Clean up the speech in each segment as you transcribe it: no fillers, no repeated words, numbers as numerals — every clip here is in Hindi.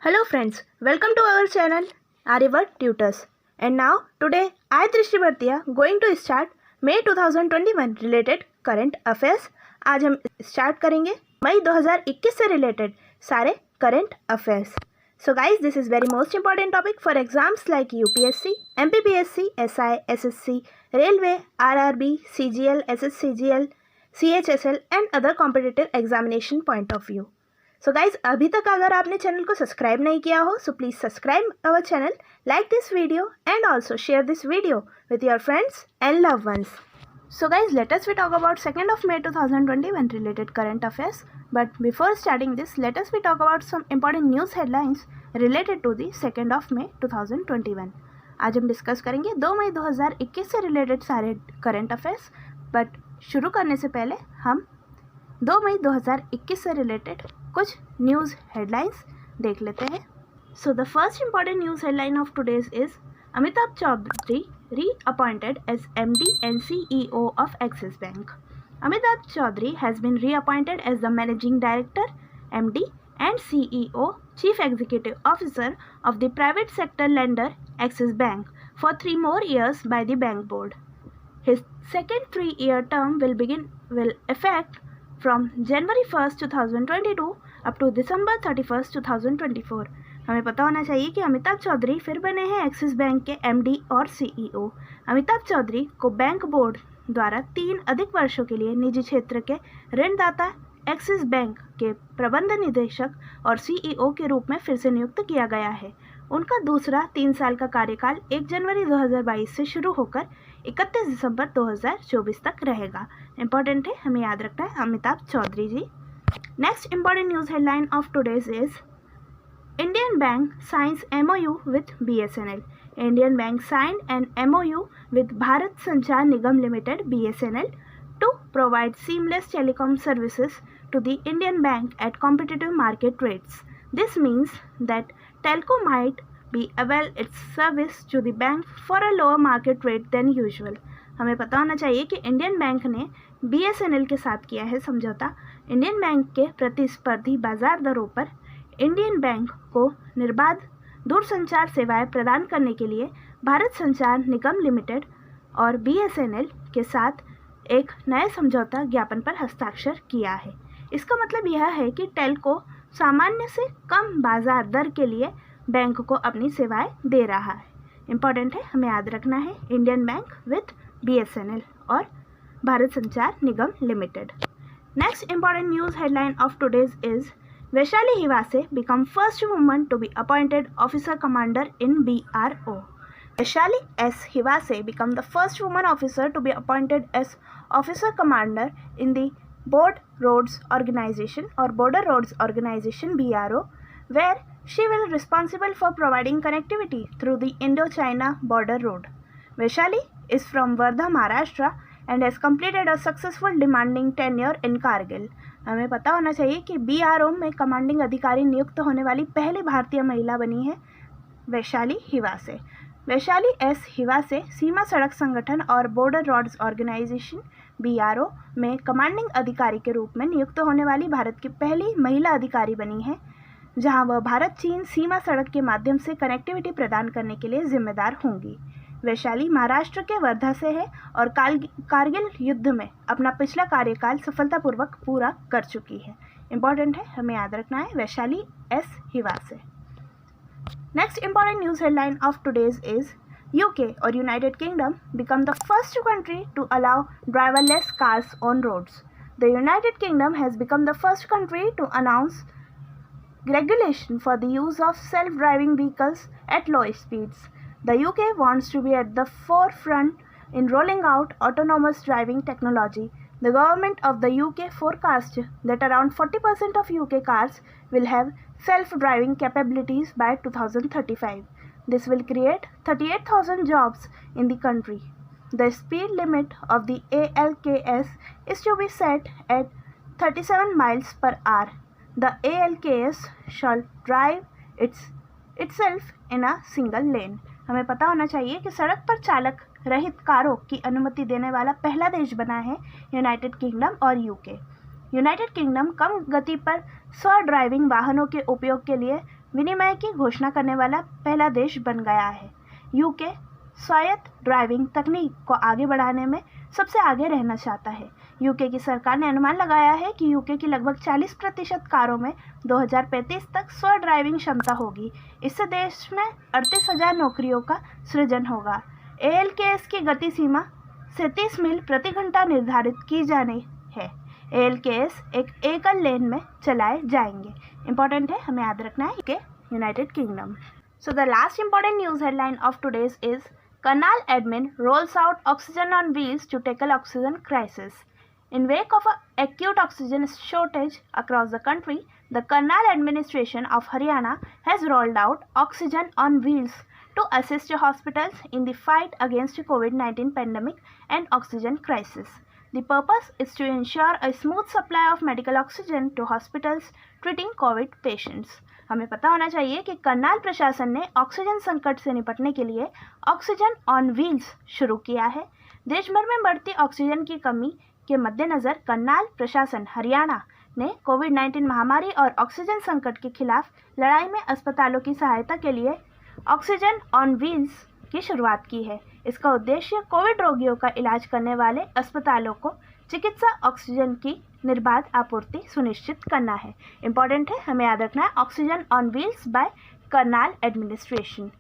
Hello friends, welcome to our channel Aryabhat Tutors. And now today I Drishti Bhartiya going to start May 2021 related current affairs. आज हम स्टार्ट करेंगे मई 2021 से रिलेटेड सारे current affairs. So guys, this is very most important topic for exams like UPSC, MPPSC, SI, SSC, Railway, RRB, CGL, SSCGL, CHSL and other competitive examination point of view. So guys अभी तक अगर आपने चैनल को सब्सक्राइब नहीं किया हो so please subscribe our channel, like this video and also share this video with your friends and love ones. So guys, let us we talk about 2nd of May 2021 related current affairs. But before starting this, let us we talk about some important news headlines related to the 2nd of May 2021. आज हम डिस्कस करेंगे 2 मई 2021 से रिलेटेड सारे करंट अफेयर्स. बट शुरू करने से पहले हम 2 मई 2021 से रिलेटेड कुछ न्यूज़ हेडलाइंस देख लेते हैं. So the first important news headline of today's is Amitabh Chaudhary reappointed as MD and CEO of Axis Bank. Amitabh Chaudhary has been reappointed as the Managing Director, MD and CEO, Chief Executive Officer of the private sector lender Axis Bank for 3 more years by the bank board. His second 3-year term will affect from January 1st, 2022 up to December 31st, 2024. हमें पता होना चाहिए कि अमिताभ चौधरी फिर बने हैं एक्सिस बैंक के एमडी और सीईओ. अमिताभ चौधरी को बैंक बोर्ड द्वारा 3 अधिक वर्षों के लिए निजी क्षेत्र के ऋणदाता एक्सिस बैंक के प्रबंध निदेशक और सीईओ के रूप में फिर से नियुक्त किया गया है. उनका दूसरा 3 साल का कार्यकाल 1 जनवरी 2022 से शुरू होकर 31 दिसंबर 2024 तक रहेगा. इंपॉर्टेंट है, हमें याद रखना है Amitabh Chaudhary ji. Next important news headline of today's is Indian Bank signs MOU with BSNL. Indian Bank signed an MOU with Bharat Sanchar Nigam Limited (BSNL) to provide seamless telecom services to the Indian Bank at competitive market rates. This means that telco might be avail its service to the bank for a lower market rate than usual. हमें पता होना चाहिए कि इंडियन बैंक ने BSNL के साथ किया है समझौता. इंडियन बैंक के प्रतिस्पर्धी बाजार दरों पर इंडियन बैंक को निर्बाध दूरसंचार सेवाएं प्रदान करने के लिए भारत संचार निगम लिमिटेड और BSNL के साथ एक नए समझौता ज्ञापन पर हस्ताक्षर किया है. इसका मतलब यह है कि टेलको सामान्य से कम बाजार दर के लिए बैंक को अपनी सेवाएं दे रहा है. इम्पॉर्टेंट है, हमें याद रखना है इंडियन बैंक विथ BSNL और Bharat Sanchar Nigam limited. Next important news headline of today's is Vaishali Hivase become first woman to be appointed officer commander in BRO. Vaishali S. Hivase become the first woman officer to be appointed as officer commander in the Border Roads Organization BRO, where she will responsible for providing connectivity through the Indo-China border road. Vaishali is from Wardha, Maharashtra and has completed a successful demanding tenure in Kargil. हमें पता होना चाहिए कि BRO में कमांडिंग अधिकारी नियुक्त होने वाली पहली भारतीय महिला बनी है वैशाली हिवासे. वैशाली एस हिवासे सीमा सड़क संगठन और बॉर्डर रोड्स ऑर्गेनाइजेशन BRO में कमांडिंग अधिकारी के रूप में नियुक्त होने वाली भारत की पहली महिला अधिकारी बनी है, जहां वह भारत चीन सीमा सड़क के माध्यम से कनेक्टिविटी प्रदान करने के लिए जिम्मेदार होंगी. वैशाली महाराष्ट्र के वर्धा से है और कारगिल युद्ध में अपना पिछला कार्यकाल सफलतापूर्वक पूरा कर चुकी है. इंपॉर्टेंट है, हमें याद रखना है Vaishali S Hivase. Next important news headline of today's is UK और United Kingdom become the first country to allow driverless cars on roads. The United Kingdom has become the first country to announce regulation for the use of self-driving vehicles at low speeds. The UK wants to be at the forefront in rolling out autonomous driving technology. The government of the UK forecasts that around 40% of UK cars will have self-driving capabilities by 2035. This will create 38,000 jobs in the country. The speed limit of the ALKS is to be set at 37 miles per hour. The ALKS shall drive itself in a single lane. हमें पता होना चाहिए कि सड़क पर चालक रहित कारों की अनुमति देने वाला पहला देश बना है यूनाइटेड किंगडम और UK. यूनाइटेड किंगडम कम गति पर स्व ड्राइविंग वाहनों के उपयोग के लिए विनिमय की घोषणा करने वाला पहला देश बन गया है। यूके स्वायत्त ड्राइविंग तकनीक को आगे बढ़ाने में सबसे आगे रहना चाहता है। यूके की सरकार ने अनुमान लगाया है कि यूके की लगभग 40% कारों में 2035 तक स्व ड्राइविंग क्षमता होगी। इससे देश में 38,000 नौकरियों का सृजन होगा। ALKS की गति सीमा 37 मील प्रति घंटा निर्धारित की जानी है। ALKS एक एकल लेन में चलाए जाएंगे। इंपॉर्टेंट है, हमें याद रखना है कि United kingdom. So the last important news headline of today's is Karnal admin rolls out oxygen on wheels to tackle oxygen crisis. In wake of an acute oxygen shortage across the country, the Karnal administration of Haryana has rolled out oxygen on wheels to assist hospitals in the fight against COVID-19 pandemic and oxygen crisis. The purpose is to ensure a smooth supply of medical oxygen to hospitals treating COVID patients. हमें पता होना चाहिए कि करनाल प्रशासन ने ऑक्सीजन संकट से निपटने के लिए ऑक्सीजन ऑन व्हील्स शुरू किया है। देश भर में बढ़ती ऑक्सीजन की कमी के मद्देनज़र करनाल प्रशासन हरियाणा ने कोविड-19 महामारी और ऑक्सीजन संकट के खिलाफ लड़ाई में अस्पतालों की सहायता के लिए ऑक्सीजन ऑन व्हील्स की शुरुआत की है। इसका उद्देश्य कोविड रोगियों का इलाज करने वाले अस्पतालों को चिकित्सा ऑक्सीजन की निर्बाध आपूर्ति सुनिश्चित करना है। इंपॉर्टेंट है, हमें याद रखना है oxygen on wheels by Karnal administration.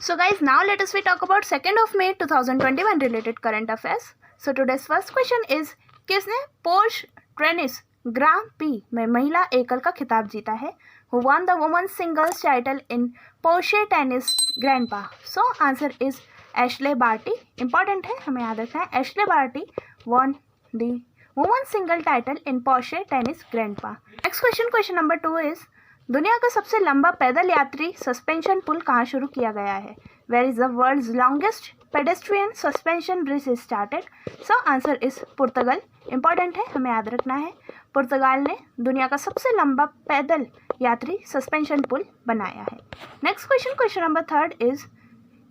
So guys, now let us we talk about 2 May 2021 related current affairs. So today's first question is, किसने पोर्श टेनिस ग्रां पी में महिला एकल का खिताब जीता है? Who won the women's singles title in Porsche tennis grand prix? So answer is Ashleigh Barty. Important है, हमें याद रखना है Ashleigh Barty won the women's single title in Porsche tennis grandpa. Next question, question number 2 is, दुनिया का सबसे लंबा पैदल यात्री सस्पेंशन पुल कहाँ शुरू किया गया है? Where is the world's longest pedestrian suspension bridge is started? So answer is Portugal. Important है, हमें याद रखना है पुर्तगाल ने दुनिया का सबसे लंबा पैदल यात्री सस्पेंशन पुल बनाया है। Next question, question number 3 is,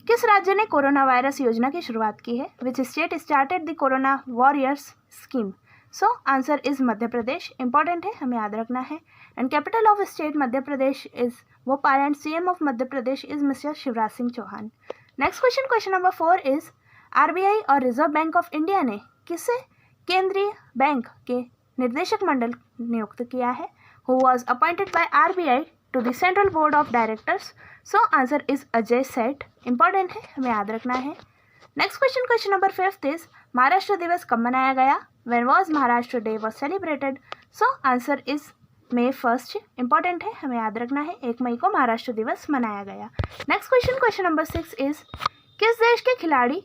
किस राज्य ने कोरोना वायरस योजना की शुरुआत की है? Which state started the corona warriors scheme? So answer is Madhya Pradesh. Important है, हमें याद रखना है। And capital of state Madhya Pradesh is Bhopal and CM of Madhya Pradesh is mister Shivraj Singh Chauhan. Next question, question number 4 is, RBI और रिजर्व बैंक ऑफ इंडिया ने किसे केंद्रीय बैंक के निर्देशक मंडल नियुक्त किया है? Who was appointed by RBI to the central board of directors? So answer is Ajay Seth. Important है, हमें याद रखना है। Next question, question number 5 is, Maharashtra दिवस कब मनाया गया? When was Maharashtra Day was celebrated? So answer is May 1st। Important है, हमें याद रखना है 1 मई को महाराष्ट्र दिवस मनाया गया। Next question, question number 6 is, किस देश के खिलाड़ी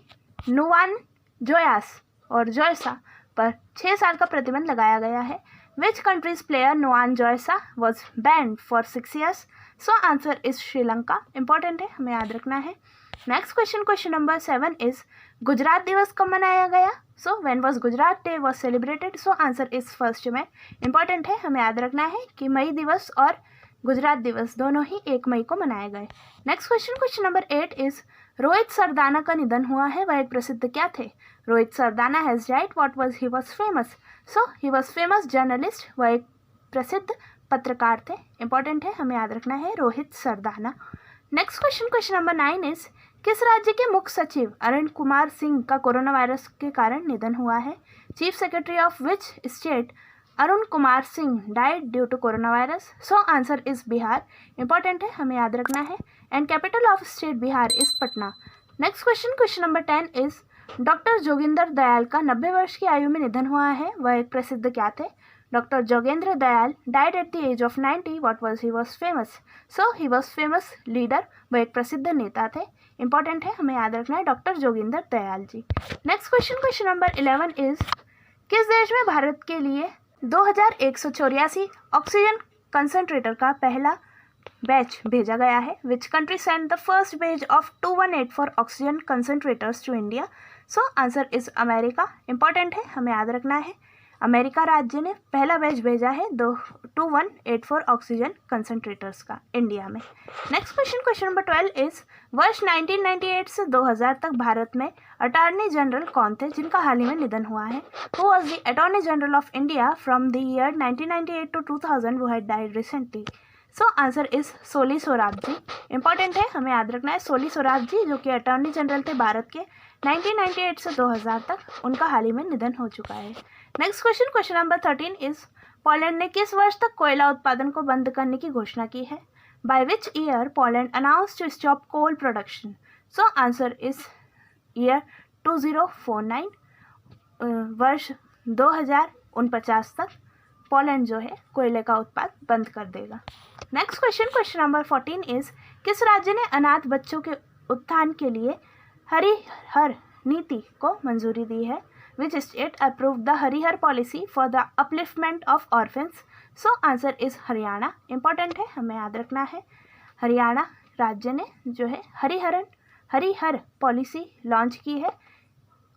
नुवान जोयास और जोयसा पर 6 साल का प्रतिबंध लगाया गया है? Which country's player Nuwan Joysa was banned for 6 years? So answer is Sri Lanka. Important है, हमें याद रखना है। Next question, question number 7 is, Gujarat दिवस कब मनाया गया? So when was Gujarat day was celebrated? So answer is 1 May. Important है, हमें याद रखना है कि मई दिवस और गुजरात दिवस दोनों ही 1 मई को मनाए गए। Next question, question number 8 is, Rohit Sardana का निधन हुआ है, वह एक प्रसिद्ध क्या थे? Rohit Sardana has died, what was he was famous? So he was famous journalist, वह एक प्रसिद्ध पत्रकार थे। इंपॉर्टेंट है, हमें याद रखना है Rohit Sardana. Next question, question number 9 is, किस राज्य के मुख्य सचिव अरुण कुमार सिंह का कोरोना वायरस के कारण निधन हुआ है? Chief secretary of which state Arun Kumar Singh died due to corona virus? So answer is Bihar. Important है, हमें याद रखना है। And capital of state Bihar is Patna. Next question, question number 10 is, doctor Joginder Dayal का 90 वर्ष की आयु में निधन हुआ है, वह एक प्रसिद्ध क्या थे? Doctor Jogendra Dayal died at the age of 90, what was he was famous? So he was famous leader, वह एक प्रसिद्ध नेता थे। इंपॉर्टेंट है, हमें याद रखना है doctor Joginder Dayal ji. Next question, question number 11 is, किस देश में भारत के लिए 2184 ऑक्सीजन कंसंट्रेटर का पहला बैच भेजा गया है? Which country send the first batch of 2184 oxygen concentrators to India? So answer is America. Important है, हमें याद रखना है अमेरिका राज्य ने पहला बैच भेजा है 2184 ऑक्सीजन कंसंट्रेटर्स का इंडिया में। Next question, question number 12 is, वर्ष 1998 से 2000 तक भारत में अटॉर्नी जनरल कौन थे जिनका हाल ही में निधन हुआ है? Who was the attorney general of India from the year 1998 to 2000 who had died recently? So answer is Soli Sorabjee. Important है, हमें याद रखना है सोली सोराबजी जो कि अटॉर्नी जनरल थे भारत के 1998 से 2000 तक, उनका हाल ही में निधन हो चुका है। Next question, question number 13 is Poland ने किस वर्ष तक कोयला उत्पादन को बंद करने की घोषणा की है? By which year Poland announce to stop coal production? So answer is year 2049, वर्ष 2049 तक पोलैंड जो है कोयले का उत्पाद बंद कर देगा। Next question, question number 14 is किस राज्य ने अनाथ बच्चों के उत्थान के लिए हरिहर नीति को मंजूरी दी है? Which state approve the Harihar policy for the upliftment of orphans? So answer is Haryana. Important है, हमें याद रखना है हरियाणा राज्य ने जो है हरिहर पॉलिसी लॉन्च की है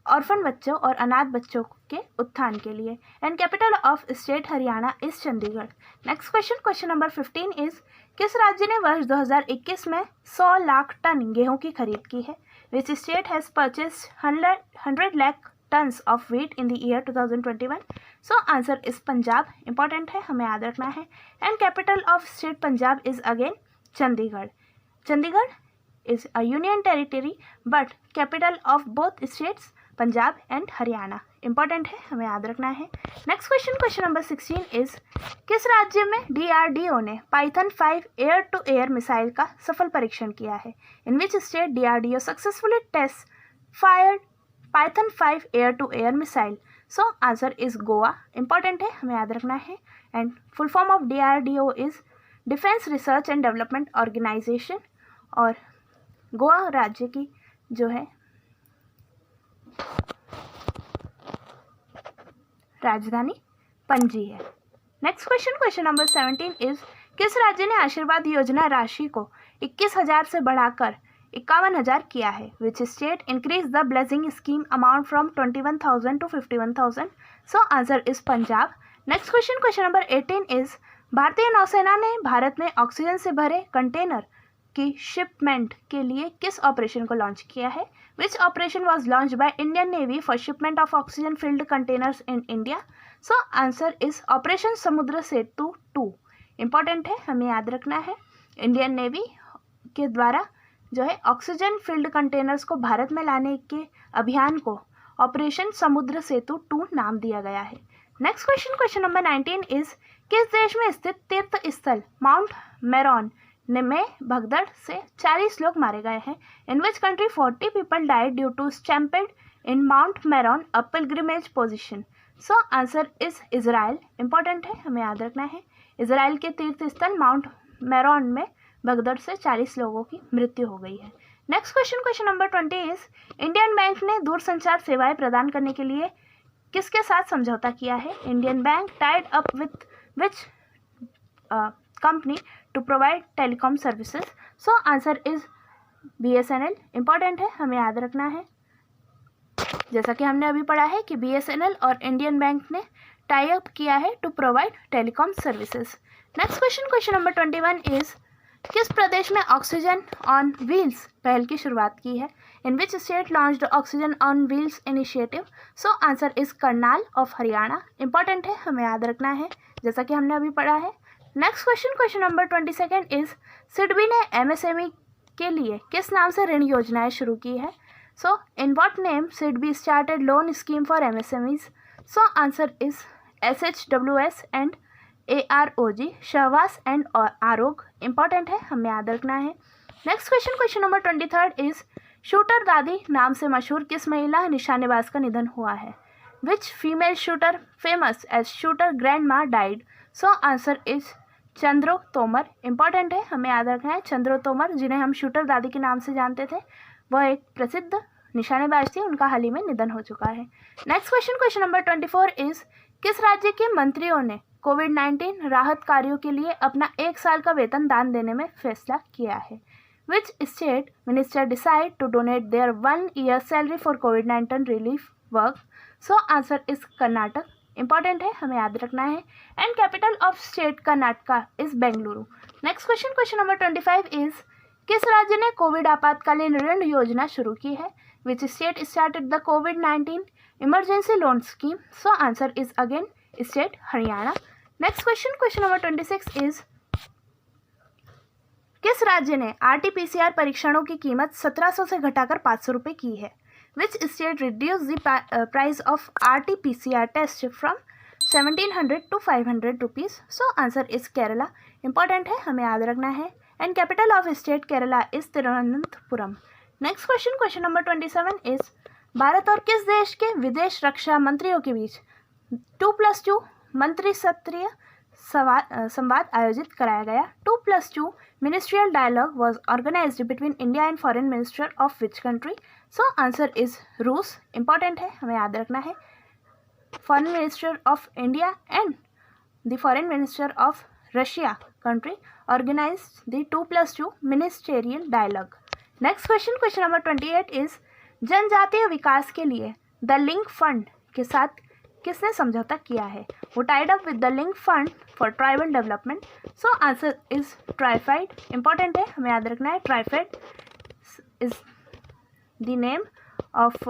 ऑर्फन बच्चों और अनाथ बच्चों के उत्थान के लिए। And capital of state Haryana is Chandigarh. Next question, question number 15 is किस राज्य ने वर्ष 2021 में 100 लाख टन गेहूं की खरीद की है? Which state has purchased 100 lakh tons of wheat in the year 2021? So answer is Punjab. Important है, हमें याद रखना है। And capital of state Punjab is again Chandigarh. Chandigarh is a union territory but capital of both states Punjab and Haryana. Important है, हमें याद रखना है। Next question, question number 16 is किस राज्य में DRDO ने Python 5 air to air missile का सफल परीक्षण किया है? In which state DRDO successfully test fired Python 5 air to air missile? So answer is Goa. Important है, हमें याद रखना है। And full form of DRDO is defence research and development organisation और गोवा राज्य की जो है राजधानी पणजी है। Next question, question number 17 is किस राज्य ने आशीर्वाद योजना राशि को 21,000 से बढ़ाकर 51,000 किया है? Which state increase the blessing scheme amount from 21,000 to 51,000? So answer is Punjab. Next question, question number 18 is भारतीय नौसेना ने भारत में ऑक्सीजन से भरे कंटेनर की शिपमेंट के लिए किस ऑपरेशन को लॉन्च किया है? Which operation was launch by Indian navy for shipment of oxygen field containers in India? So answer is operation समुद्र सेतु 2। इंपॉर्टेंट है, हमें याद रखना है इंडियन नेवी के द्वारा जो है ऑक्सीजन फिल्ड कंटेनर्स को भारत में लाने के अभियान को ऑपरेशन समुद्र सेतु 2 नाम दिया गया है। Next question, question number 19 is किस देश में स्थित तीर्थ स्थल माउंट मेरॉन में भगदड़ से 40 लोग मारे गए हैं? In which country 40 people died due to stampede in Mount Meron a pilgrimage position? So answer is Israel. Important है, हमें याद रखना है इजराइल के तीर्थ स्थल माउंट मेरॉन में भगदड़ से 40 लोगों की मृत्यु हो गई है। Next question, question number 20 is Indian bank ने दूरसंचार सेवाएं प्रदान करने के लिए किसके साथ समझौता किया है? Indian bank tied up with which company to provide telecom services? So answer is BSNL। Important है, हमें याद रखना है जैसा कि हमने अभी पढ़ा है कि BSNL और इंडियन बैंक ने टाई अप किया है to provide telecom services. Next question, question number 21 is किस प्रदेश में ऑक्सीजन ऑन व्हील्स पहल की शुरुआत की है? In which state launched oxygen on wheels initiative? So answer is Karnal of Haryana. Important है, हमें याद रखना है जैसा कि हमने अभी पढ़ा है। Next question, question number 22 is SIDBI ने MSME के लिए किस नाम से ऋण योजनाएं शुरू की है? सो in what name SIDBI started loan scheme for MSMEs? So answer is SHWS and AROG, Shahwas and Aarog. Important है, हमें याद रखना है। Next question, question number 23 is shooter दादी नाम से मशहूर किस महिला निशानेबाज का निधन हुआ है? Which female shooter famous as shooter grandma died? So answer is Chandro Tomar. Important है, हमें याद रखना है चंद्रो तोमर जिन्हें हम शूटर दादी के नाम से जानते थे, वह एक प्रसिद्ध निशानेबाज थी, उनका हाल ही में निधन हो चुका है। Next question, question number 24 is किस राज्य के मंत्रियों ने कोविड-19 राहत कार्यों के लिए अपना 1 साल का वेतन दान देने में फैसला किया है? Which state minister decide to donate their 1 year salary for कोविड-19 relief work? So answer is Karnataka. Important है, हमें याद रखना है। And capital of state Karnataka is Bengaluru. Next question, question number 25 is किस राज्य ने कोविड आपातकालीन ऋण योजना शुरू की है? Which state started the covid emergency loan scheme? So answer is again state Haryana. Next question, question number 26 is किस राज्य ने RT-PCR परीक्षणों की कीमत 1700 से घटाकर 500 रुपये की है? Which state reduced the price of RT-PCR test from 1700 to 500 rupees? So answer is Kerala. Important है, हमें याद रखना है. And capital of state Kerala is Thiruvananthapuram. Next question, question number 27 is Bharat और किस देश के विदेश रक्षा मंत्रियों के बीच 2+2 मंत्री स्तरीय संवाद आयोजित कराया गया? 2+2 ministerial dialogue was organized between India and foreign minister of which country? So answer is रूस. Important है, हमें याद रखना है. Foreign minister of India and the foreign minister of Russia country organized the 2+2 ministerial dialogue. Next question, question number 28 is जनजातीय विकास के लिए द लिंक फंड के साथ किसने समझौता किया है? Who tied up with the link fund for tribal development. So answer is TRIFED. Important है, हमें याद रखना है. TRIFED is the name of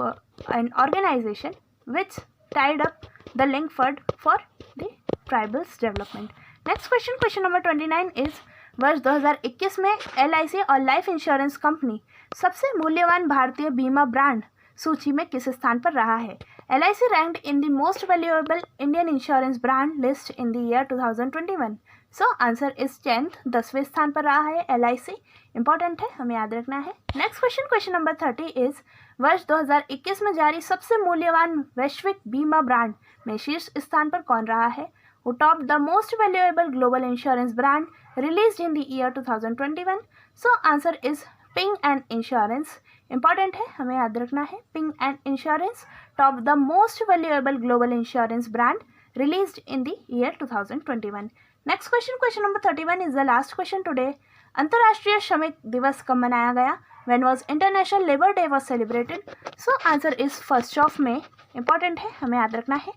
an organization which tied up the link fund for the tribals development. Next question, question number 29 is वर्ष 2021 में LIC और लाइफ इंश्योरेंस कंपनी सबसे मूल्यवान भारतीय बीमा ब्रांड सूची में किस स्थान पर रहा है? LIC ranked in the most valuable Indian insurance brand list in the year 2021. So answer is 10th. 10वें स्थान पर रहा है LIC. इंपॉर्टेंट है, हमें याद रखना है. Next question, question number 30 is वर्ष 2021 में जारी सबसे मूल्यवान वैश्विक बीमा ब्रांड में शीर्ष स्थान पर कौन रहा है? Who topped the most valuable global insurance brand released in the year 2021? So answer is Ping and Insurance. Important है, हमें याद रखना है. Ping and Insurance topped the most valuable global insurance brand released in the year 2021. Next question, question number 31 is the last question today. अंतर्राष्ट्रीय श्रमिक दिवस कब मनाया गया? When was International Labour Day was celebrated? So answer is 1st of May. Important है, हमें याद रखना है.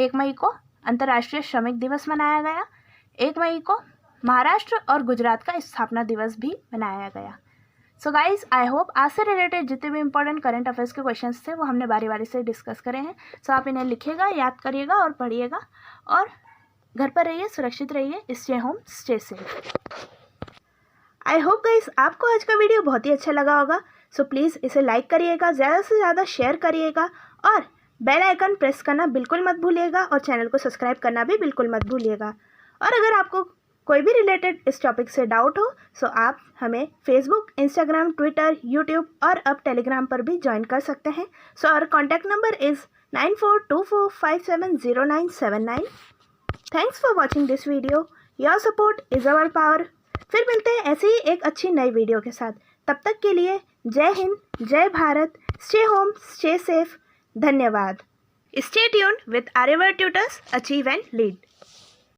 1 मई को अंतर्राष्ट्रीय श्रमिक दिवस मनाया गया. 1 मई को महाराष्ट्र और गुजरात का स्थापना दिवस भी मनाया गया. सो गाइज, आई होप आज से रिलेटेड जितने भी इंपॉर्टेंट करंट अफेयर्स के क्वेश्चंस थे वो हमने बारी बारी से डिस्कस करे हैं. सो आप इन्हें लिखिएगा, याद करिएगा और पढ़िएगा. और घर पर रहिए, सुरक्षित रहिए. Stay home, stay safe. I hope guys आपको आज का वीडियो बहुत ही अच्छा लगा होगा. सो प्लीज़ इसे लाइक करिएगा, ज़्यादा से ज़्यादा शेयर करिएगा और बेल आइकन प्रेस करना बिल्कुल मत भूलिएगा और चैनल को सब्सक्राइब करना भी बिल्कुल मत भूलिएगा. और अगर आपको कोई भी रिलेटेड इस टॉपिक से डाउट हो सो आप हमें फेसबुक, इंस्टाग्राम, ट्विटर, यूट्यूब और अब टेलीग्राम पर भी ज्वाइन कर सकते हैं. So our contact number is 9424570979. Thanks for watching this video. Your support is our power. फिर मिलते हैं ऐसे ही एक अच्छी नई वीडियो के साथ. तब तक के लिए जय हिंद, जय Bharat. Stay home, stay safe. धन्यवाद. Stay tuned with Aryavart tutors, achieve and lead.